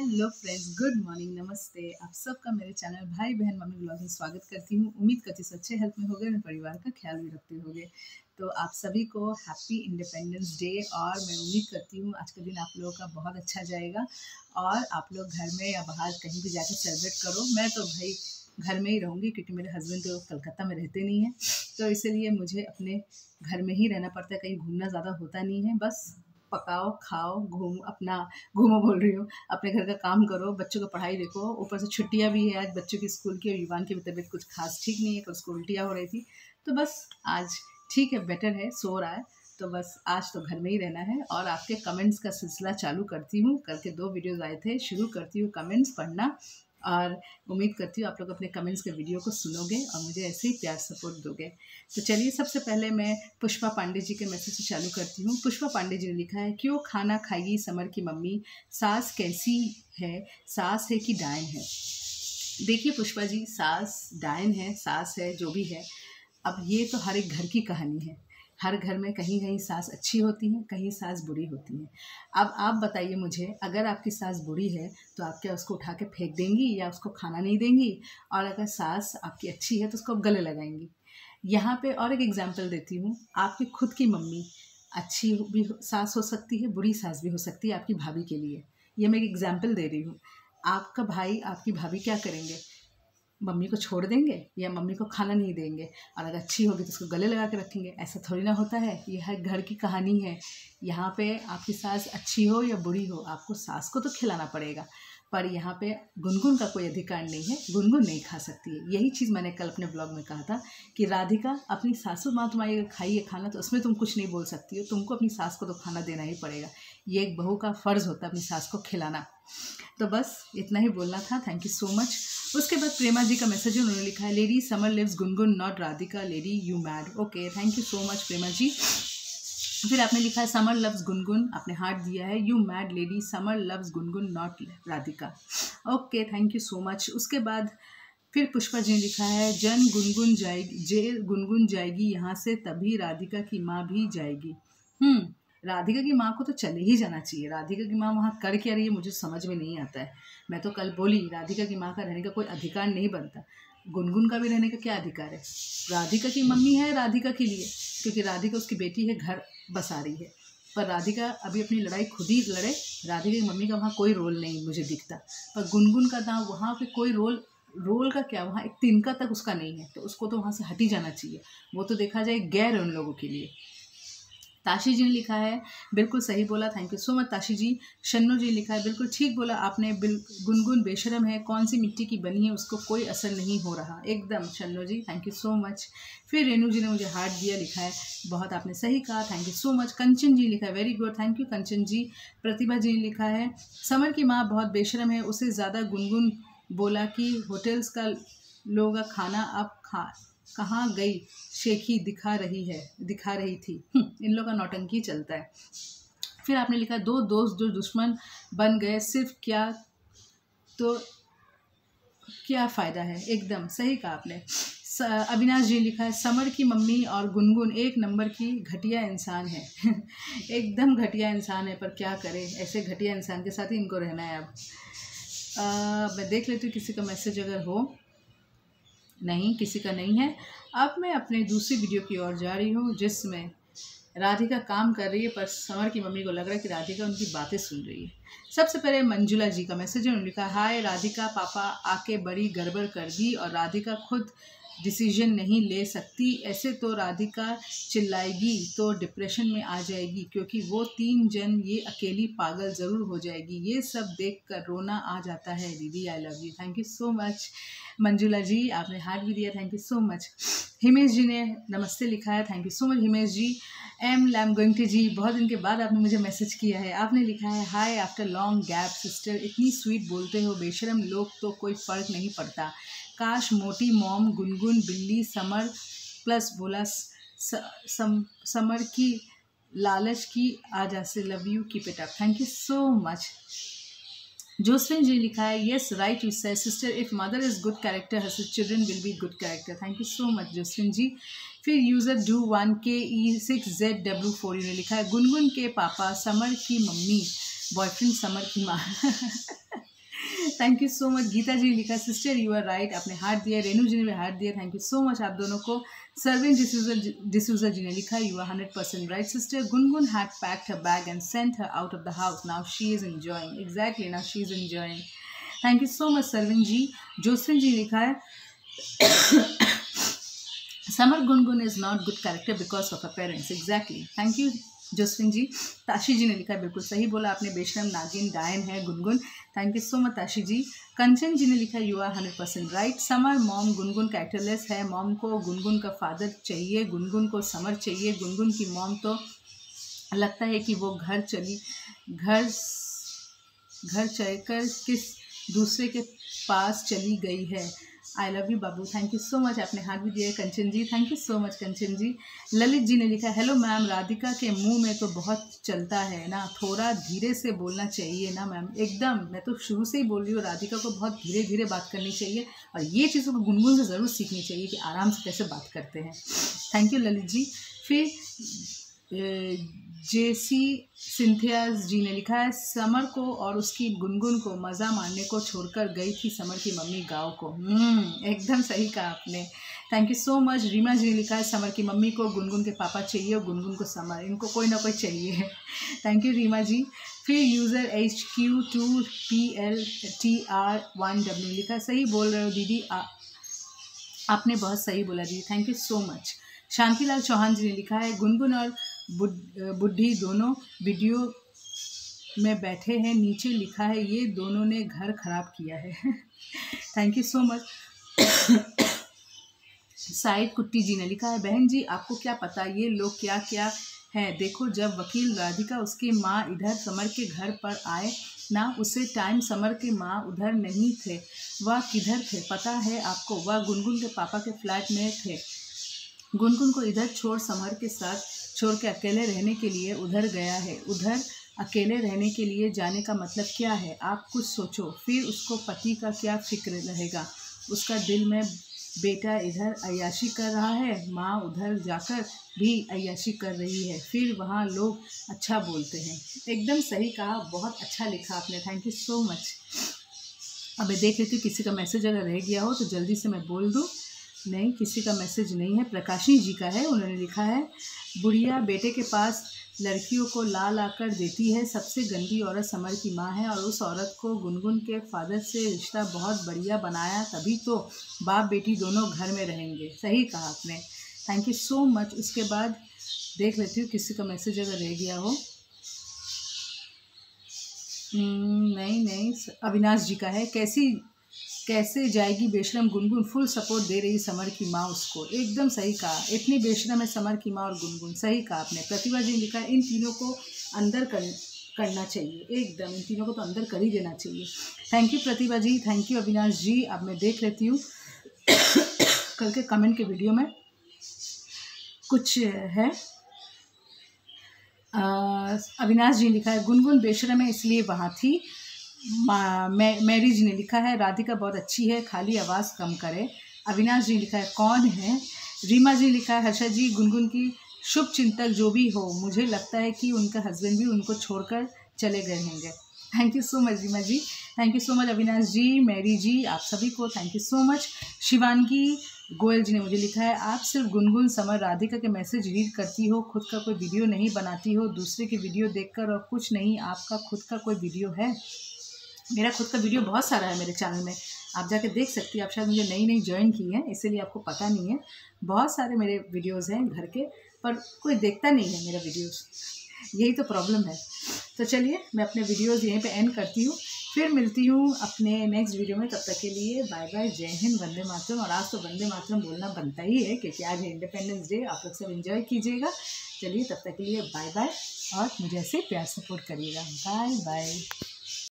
Hello friends, good morning, नमस्ते। आप सबका मेरे चैनल भाई बहन मम्मी ब्लॉग में स्वागत करती हूँ। उम्मीद करती हूँ अच्छे हेल्थ में होगे, अपने परिवार का ख्याल भी रखते होगे। तो आप सभी को हैप्पी इंडिपेंडेंस डे। और मैं उम्मीद करती हूँ आज का दिन आप लोगों का बहुत अच्छा जाएगा और आप लोग घर में या बाहर कहीं भी जाकर सेलिब्रेट करो। मैं तो भाई घर में ही रहूँगी क्योंकि मेरे हस्बैंड तो कलकत्ता में रहते नहीं हैं, तो इसीलिए मुझे अपने घर में ही रहना पड़ता है। कहीं घूमना ज़्यादा होता नहीं है। बस पकाओ, खाओ, घूमो बोल रही हूँ, अपने घर का काम करो, बच्चों को पढ़ाई देखो। ऊपर से छुट्टियाँ भी है आज बच्चों की स्कूल की, और युवान की भी तबीयत कुछ खास ठीक नहीं है, कल उसको उल्टियाँ हो रही थी। तो बस आज ठीक है, बेटर है, सो रहा है। तो बस आज तो घर में ही रहना है। और आपके कमेंट्स का सिलसिला चालू करती हूँ। कल के 2 वीडियोज़ आए थे, शुरू करती हूँ कमेंट्स पढ़ना। और उम्मीद करती हूँ आप लोग अपने कमेंट्स के वीडियो को सुनोगे और मुझे ऐसे ही प्यार सपोर्ट दोगे। तो चलिए, सबसे पहले मैं पुष्पा पांडे जी के मैसेज से चालू करती हूँ। पुष्पा पांडे जी ने लिखा है, क्यों खाना खाएगी समर की मम्मी, सास कैसी है, सास है कि डायन है। देखिए पुष्पा जी, सास डायन है, सास है, जो भी है, अब ये तो हर एक घर की कहानी है। हर घर में कहीं कहीं सास अच्छी होती हैं, कहीं सास बुरी होती हैं। अब आप बताइए मुझे, अगर आपकी सास बुरी है तो आप क्या उसको उठा के फेंक देंगी या उसको खाना नहीं देंगी? और अगर सास आपकी अच्छी है तो उसको गले लगाएंगी। यहाँ पे और एक एग्जांपल देती हूँ। आपकी खुद की मम्मी अच्छी भी सास हो सकती है, बुरी सास भी हो सकती है आपकी भाभी के लिए। ये मैं एक एग्जांपल दे रही हूँ। आपका भाई, आपकी भाभी क्या करेंगे? मम्मी को छोड़ देंगे या मम्मी को खाना नहीं देंगे? और अगर अच्छी होगी तो उसको गले लगा के रखेंगे? ऐसा थोड़ी ना होता है। ये हर घर की कहानी है। यहाँ पे आपकी सास अच्छी हो या बुरी हो, आपको सास को तो खिलाना पड़ेगा। पर यहाँ पे गुनगुन का कोई अधिकार नहीं है, गुनगुन नहीं खा सकती है। यही चीज़ मैंने कल अपने ब्लॉग में कहा था कि राधिका, अपनी सासू माँ तुम्हारी अगर खाई है खाना तो उसमें तुम कुछ नहीं बोल सकती हो, तुमको अपनी सास को तो खाना देना ही पड़ेगा। ये एक बहू का फ़र्ज़ होता है अपनी सास को खिलाना। तो बस इतना ही बोलना था। Thank you so much. उसके बाद प्रेमा जी का मैसेज है, उन्होंने लिखा है, lady Samar leaves Gungun not Radhika, lady you mad. Okay, thank you so much Prema ji. फिर आपने लिखा है, समर लव्स गुनगुन, आपने हार्ट दिया है, you mad lady, summer loves Gungun not Radhika. Okay, thank you so much. उसके बाद फिर पुष्पा जी ने लिखा है, जेल गुनगुन जाएगी यहाँ से, तभी राधिका की माँ भी जाएगी। राधिका की माँ को तो चले ही जाना चाहिए। राधिका की माँ वहाँ कर क्या रही है मुझे समझ में नहीं आता है। मैं तो कल बोली, राधिका की माँ का रहने का कोई अधिकार नहीं बनता। गुनगुन का भी रहने का क्या अधिकार है? राधिका की मम्मी है राधिका के लिए, क्योंकि राधिका उसकी बेटी है, घर बसा रही है। पर राधिका अभी अपनी लड़ाई खुद ही लड़े। राधिका की मम्मी का वहाँ कोई रोल नहीं मुझे दिखता। पर गुनगुन का ना वहाँ पे कोई रोल का क्या, वहाँ एक तिनका तक उसका नहीं है, तो उसको तो वहाँ से हट ही जाना चाहिए। वो तो देखा जाए गैर है उन लोगों के लिए। ताशी जी ने लिखा है, बिल्कुल सही बोला, thank you so much Tashi ji. Shannu ji ने लिखा है, बिल्कुल ठीक बोला आपने, गुनगुन बेशरम है, कौन सी मिट्टी की बनी है, उसको कोई असर नहीं हो रहा। एकदम शन्नू जी, थैंक यू सो मच। फिर रेनू जी ने मुझे हार्ट दिया, लिखा है, बहुत आपने सही कहा, थैंक यू सो मच। कंचन जी ने लिखा है, वेरी गुड, थैंक यू कंचन जी। प्रतिभा जी ने लिखा है, समर की माँ बहुत बेशरम है, उससे ज़्यादा गुनगुन बोला कि होटल्स का लोगों का खाना अब कहाँ गई, शेखी दिखा रही थी। इन लोगों का नौटंकी चलता है। फिर आपने लिखा, दो दोस्त जो दुश्मन बन गए, सिर्फ तो क्या फ़ायदा है। एकदम सही कहा आपने। अविनाश जी लिखा है, समर की मम्मी और गुनगुन एक नंबर की घटिया इंसान है। एकदम घटिया इंसान है, पर क्या करें, ऐसे घटिया इंसान के साथ ही इनको रहना है। अब मैं देख लेती हूँ किसी का मैसेज अगर हो। नहीं, किसी का नहीं है। अब मैं अपने दूसरी वीडियो की ओर जा रही हूँ, जिसमें राधिका काम कर रही है, पर समर की मम्मी को लग रहा है कि राधिका उनकी बातें सुन रही है। सबसे पहले मंजुला जी का मैसेज है, उन्होंने लिखा, हाय राधिका, पापा आके बड़ी गड़बड़ कर दी और राधिका खुद डिसीजन नहीं ले सकती। ऐसे तो राधिका चिल्लाएगी तो डिप्रेशन में आ जाएगी, क्योंकि वो 3 जन ये अकेली पागल ज़रूर हो जाएगी। ये सब देखकर रोना आ जाता है। दीदी I love you, thank you so much Manjula ji, आपने हार्ट भी दिया, thank you so much. Himesh ji ने नमस्ते लिखा है, thank you so much Himesh ji. एम लैम गोइंगटी जी, बहुत दिन के बाद आपने मुझे मैसेज किया है। आपने लिखा है, हाय आफ्टर लॉन्ग गैप सिस्टर, इतनी स्वीट बोलते हो, बेशरम लोग तो कोई फ़र्क नहीं पड़ता। काश मोटी मॉम गुनगुन बिल्ली समर प्लस बोला समर की लालच की आ जा से, love you, keep it up, thank you so much. Josephine ji लिखा है, yes right you say sister, if mother is good character her children will be good character, thank you so much Josephine ji. फिर user do 1KE6ZW4 ने लिखा है, गुनगुन के पापा summer की mummy, boyfriend Samar की माँ। Thank you so much. Geeta ji लिखा सिस्टर यू आर राइट, आपने हार्ट दिया। रेनू जी ने भी हार्ट दिया, थैंक यू सो मच आप दोनों को। सर्विन डिसूजा जी ने लिखा you are 100% right sister. Gungun had packed her bag and sent her out of the house, now she is enjoying. Exactly, now she is enjoying. Thank you so much Sarvin ji. Josephine ji लिखा है Samar Gungun is not good character because of a parents. Exactly, thank you Josephine ji. Tashi ji ने लिखा है बिल्कुल सही बोला आपने, बेशरम नागिन डायन है Gungun. Thank you so much Tashi ji. Kanchan ji ने लिखा you are 100% right. Samar mom Gungun characterless है, मॉम को गुनगुन का फादर चाहिए, गुनगुन को समर चाहिए। गुनगुन की मॉम तो लगता है कि वो घर चलकर किस दूसरे के पास चली गई है। आई love you Babu, thank you so much, आपने हाथ भी दिया है कंचन जी, थैंक यू सो मच कंचन जी। ललित जी ने लिखा हेलो मैम, राधिका के मुंह में तो बहुत चलता है ना, थोड़ा धीरे से बोलना चाहिए ना मैम। एकदम, मैं तो शुरू से ही बोल रही हूँ राधिका को बहुत धीरे धीरे बात करनी चाहिए और ये चीज़ों को गुनगुन से ज़रूर सीखनी चाहिए कि आराम से कैसे बात करते हैं। Thank you Lalit ji. फिर जेसी सिंथिया जी ने लिखा है समर को और उसकी गुनगुन को मज़ा मारने को छोड़कर गई थी समर की मम्मी गाँव को। एकदम सही कहा आपने, thank you so much. Reema ji ने लिखा है समर की मम्मी को गुनगुन के पापा चाहिए और गुनगुन को समर, इनको कोई ना कोई चाहिए। थैंक यू रीमा जी। फिर यूज़र HQ2PLTR1W लिखा है सही बोल रहे हो दीदी, आपने बहुत सही बोला दीदी, thank you so much. Shantilal Chauhan ji ने लिखा है गुनगुन और बुढ़ी दोनों वीडियो में बैठे हैं, नीचे लिखा है ये दोनों ने घर खराब किया है। Thank you so much. Sayed Kutty ji ने लिखा है बहन जी आपको क्या पता ये लोग क्या क्या है, देखो जब वकील राधिका उसकी माँ इधर समर के घर पर आए ना, उसे टाइम समर के माँ उधर नहीं थे, वह किधर थे पता है आपको, वह गुनगुन के पापा के फ्लैट में थे। गुनगुन को इधर समर के साथ छोड़ के अकेले रहने के लिए उधर गया है। उधर अकेले रहने के लिए जाने का मतलब क्या है, आप कुछ सोचो। फिर उसको पति का क्या फिक्र रहेगा, उसका दिल में बेटा इधर अय्याशी कर रहा है, माँ उधर जाकर भी अय्याशी कर रही है, फिर वहाँ लोग अच्छा बोलते हैं। एकदम सही कहा, बहुत अच्छा लिखा आपने, थैंक यू सो मच। अब मैं देख लेती हूँ किसी का मैसेज अगर रह गया हो तो जल्दी से मैं बोल दूँ। नहीं, किसी का मैसेज नहीं है, प्रकाशिनी जी का है, उन्होंने लिखा है बुढ़िया बेटे के पास लड़कियों को ला कर देती है, सबसे गंदी औरत समर की माँ है और उस औरत को गुनगुन के फादर से रिश्ता बहुत बढ़िया बनाया, तभी तो बाप बेटी दोनों घर में रहेंगे। सही कहा आपने, थैंक यू सो मच। उसके बाद देख लेती हूँ किसी का मैसेज अगर रह गया हो। नहीं, अविनाश जी का है, कैसे जाएगी बेशरम गुनगुन, फुल सपोर्ट दे रही समर की माँ उसको। एकदम सही कहा, इतनी बेशरम है समर की माँ और गुनगुन, सही कहा आपने। प्रतिभा जी ने लिखा इन तीनों को अंदर करना चाहिए, एकदम इन तीनों को तो अंदर कर ही देना चाहिए। Thank you Pratibha ji, thank you Avinash ji. अब मैं देख लेती हूँ कल के कमेंट के वीडियो में कुछ है। अविनाश जी ने लिखा है गुनगुन बेशरम है इसलिए वहाँ थी। मैरी जी ने लिखा है राधिका बहुत अच्छी है, खाली आवाज़ कम करे। अविनाश जी ने लिखा है कौन है। रीमा जी ने लिखा है हर्षा जी गुनगुन की शुभ चिंतक जो भी हो, मुझे लगता है कि उनका हस्बैंड भी उनको छोड़कर चले गए होंगे। Thank you so much Reema ji, thank you so much Avinash ji, Mary ji, आप सभी को thank you so much. Shivangi Goyal ji ने मुझे लिखा है आप सिर्फ गुनगुन समर राधिका के मैसेज रीड करती हो, खुद का कोई वीडियो नहीं बनाती हो, दूसरे की वीडियो देखकर और कुछ नहीं, आपका खुद का कोई वीडियो है। मेरा खुद का वीडियो बहुत सारा है मेरे चैनल में, आप जाके देख सकती हैं। आप शायद मुझे नई ज्वाइन की है इसीलिए आपको पता नहीं है, बहुत सारे मेरे वीडियोस हैं घर के, पर कोई देखता नहीं है मेरा वीडियोस, यही तो प्रॉब्लम है। तो चलिए मैं अपने वीडियोस यहीं पे एंड करती हूँ, फिर मिलती हूँ अपने नेक्स्ट वीडियो में। तब तक के लिए बाय बाय, जय हिंद, वंदे मातरम। और आज तो वंदे मातरम बोलना बनता ही है क्योंकि आज है इंडिपेंडेंस डे, आप लोग सब एंजॉय कीजिएगा। चलिए तब तक के लिए बाय बाय और मुझे ऐसे प्यार सपोर्ट करिएगा, बाय बाय।